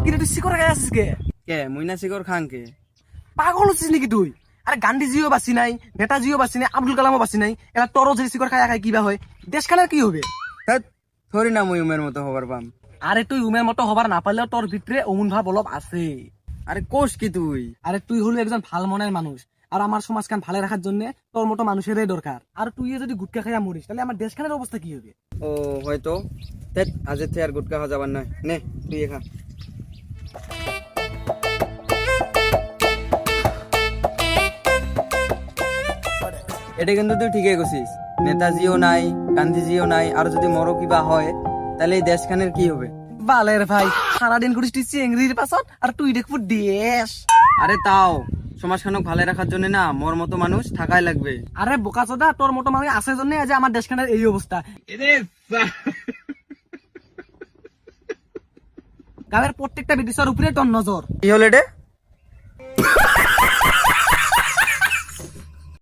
কিন্তু তুই শিকড় খাই আছিস কে? কে মুই না শিকর খাং কে? পাগল হচ্ছিস নাকি তুই? আরে গান্ধীজিও বাঁচি নাই, নেতাজিও বাঁচি নাই, আব্দুল কালামও বাঁচি নাই, এবার তোরও যদি শিকড় খাই খাই কিবা হয়, দেশখানের কি হবে? ধ্যাৎ, থরি না মুই উমের মতো হবার পাম। আরে তুই উমের মতো হবার না পারলেও তোর ভিতরে অমন ভাব অলপ আছে। আরে কোষ কি তুই? আরে তুই হলো একজন ভাল মনের মানুষ, আর আমার সমাজখান ভালো রাখার জন্য তোর মতো মানুষেরই দরকার। আর তুই যদি গুটকা খাইয়া মরিস তাহলে আমার দেশখানের অবস্থা কি হবে? ও হয়তো। ধ্যাৎ, আজের থেকে আর গুটকা খাওয়া যাবার নয়। নে তুই খা। এটা কিন্তু তুই ঠিকই কছিস। নেতাজিও নাই, গান্ধীজিও নাই, আর যদি মরো কিবা হয় তাহলে এই দেশখানের কি হবে? বালের ভাই, সারাদিন করিস তুই চিংড়ির পাছত আর তুই দেখবো দেশ। আরে তাও সমাজখানক ভালো রাখার জন্য না মোর মতো মানুষ থাকাই লাগবে। আরে বোকাচোদা, তোর মতো মানুষ আছে জন্য আজ আমার দেশখানের এই অবস্থা। গাঁয়ের প্রত্যেকটা বিদেশের উপরে তোর নজর। কি হলো রে?